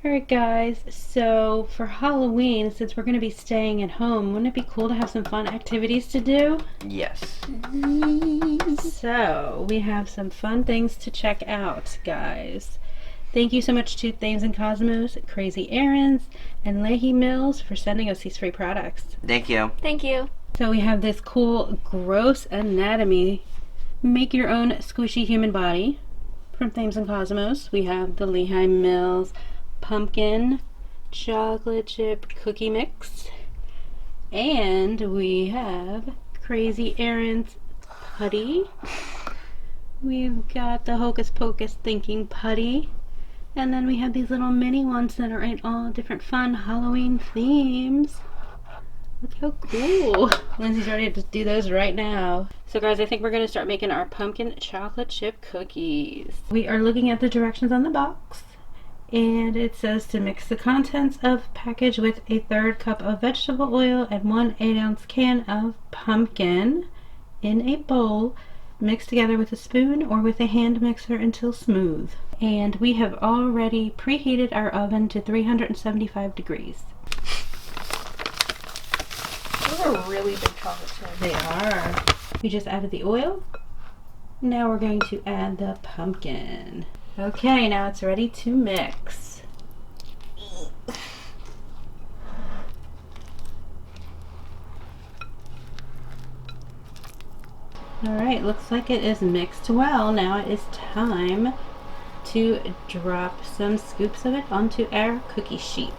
Alright guys, so for Halloween, since we're going to be staying at home, wouldn't it be cool to have some fun activities to do? Yes. So, we have some fun things to check out, guys. Thank you so much to Thames and Kosmos, Crazy Errands, and Lehi Mills for sending us these free products. Thank you. Thank you. So we have this cool Gross Anatomy Make Your Own Squishy Human Body from Thames and Cosmos. We have the Lehi Mills Pumpkin Chocolate Chip Cookie Mix. And we have Crazy Errands Putty. We've got the Hocus Pocus Thinking Putty. And then we have these little mini ones that are in all different fun Halloween themes. Look how cool. Lindsay's ready to do those right now. So guys, I think we're going to start making our pumpkin chocolate chip cookies. We are looking at the directions on the box. And it says to mix the contents of package with a 1/3 cup of vegetable oil and 1 8-ounce can of pumpkin in a bowl. Mix together with a spoon or with a hand mixer until smooth. And we have already preheated our oven to 375 degrees. Those are really big chocolate chips. They are. We just added the oil. Now we're going to add the pumpkin. Okay, now it's ready to mix. Alright, looks like it is mixed well. Now it is time to drop some scoops of it onto our cookie sheet.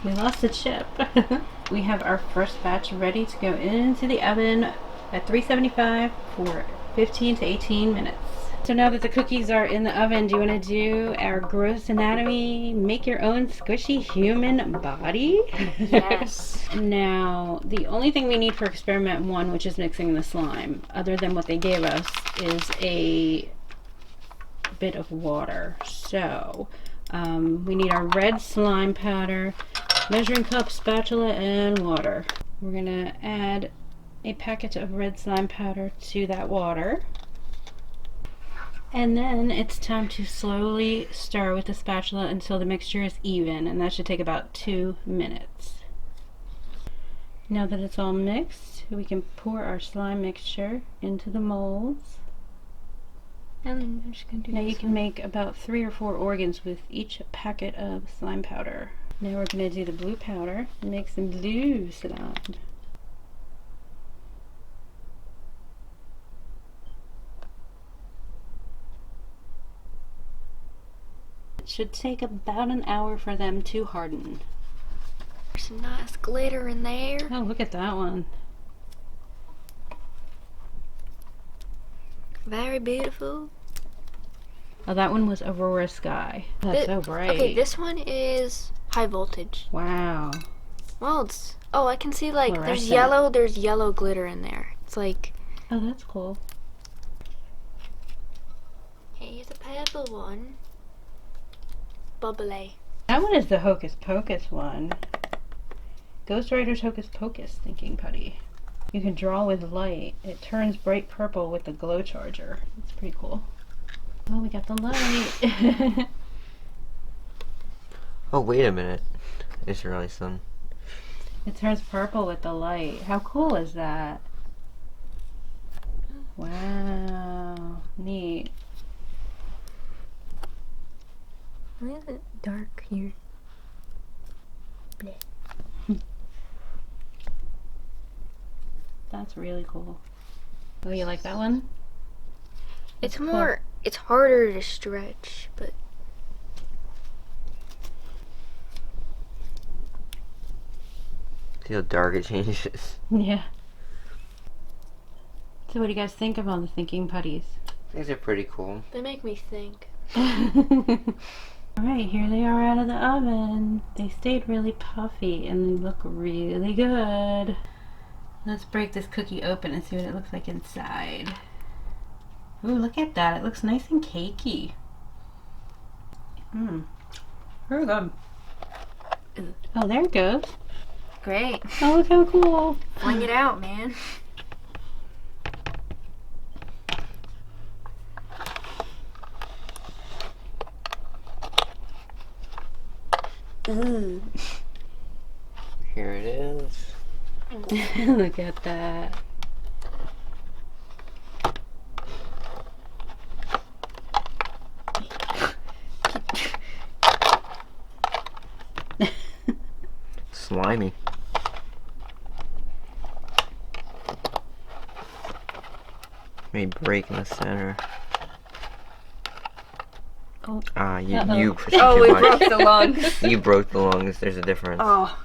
We lost a chip. We have our first batch ready to go into the oven at 375 for 15 to 18 minutes. So now that the cookies are in the oven, do you want to do our Gross Anatomy Make Your Own Squishy Human Body? Yes. Now, the only thing we need for experiment 1, which is mixing the slime, other than what they gave us, is a bit of water. So, we need our red slime powder, measuring cup, spatula, and water. We're going to add a packet of red slime powder to that water. And then it's time to slowly stir with the spatula until the mixture is even, and that should take about 2 minutes. Now that it's all mixed, we can pour our slime mixture into the molds. And I'm just gonna do Now you this can make about 3 or 4 organs with each packet of slime powder. Now we're going to do the blue powder and make some blue slime. It should take about an hour for them to harden. There's some nice glitter in there. Oh, look at that one. Very beautiful. Oh, that one was Aurora Sky. That's so bright. Okay, this one is high voltage. Wow. Well, it's... Oh, I can see, like, Fluorescent. there's yellow glitter in there. It's like... Oh, that's cool. Here's a purple one. Bubbly. That one is the Hocus Pocus one. Ghost Rider's Hocus Pocus Thinking Putty. You can draw with light. It turns bright purple with the glow charger. It's pretty cool. Oh, we got the light. Oh, wait a minute. It's really some. It turns purple with the light. How cool is that? Wow. Neat. Why is it dark here? Bleh. That's really cool. Oh, you like that one? It's Cool. more... It's harder to stretch, but... See how dark it changes. Yeah. So what do you guys think of all the thinking putties? These are pretty cool. They make me think. Alright, here they are out of the oven. They stayed really puffy and they look really good. Let's break this cookie open and see what it looks like inside. Ooh, look at that. It looks nice and cakey. Very good. Oh, there it goes. great. Oh, look how cool. Fling it out, man. Ooh. Here it is. Look at that. Slimy. May break in the center. Oh. Ah, you Uh-oh. pushed Oh, too we much. broke the lungs. You broke the lungs. There's a difference. Oh.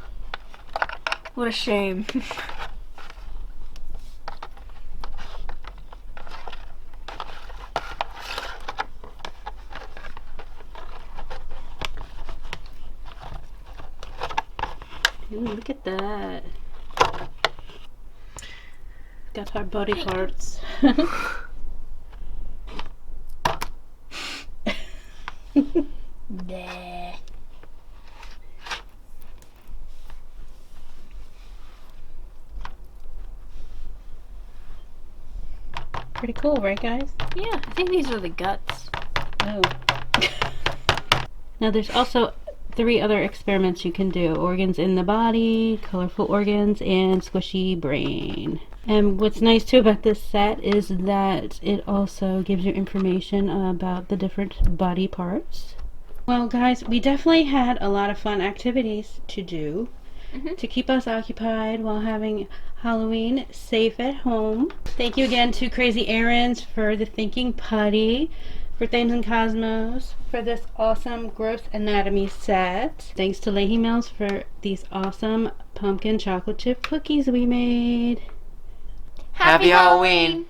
What a shame. Ooh, look at that. Got our body parts. Nah. Pretty cool, right, guys? Yeah, I think these are the guts. Oh. Now there's also 3 other experiments you can do. Organs in the body, colorful organs, and squishy brain. And what's nice too about this set is that it also gives you information about the different body parts. Well guys, we definitely had a lot of fun activities to do to keep us occupied while having Halloween safe at home. Thank you again to Crazy Errands for the thinking putty, for Thames and Kosmos for this awesome gross anatomy set. Thanks to Lehi Mills for these awesome pumpkin chocolate chip cookies we made. Happy Halloween!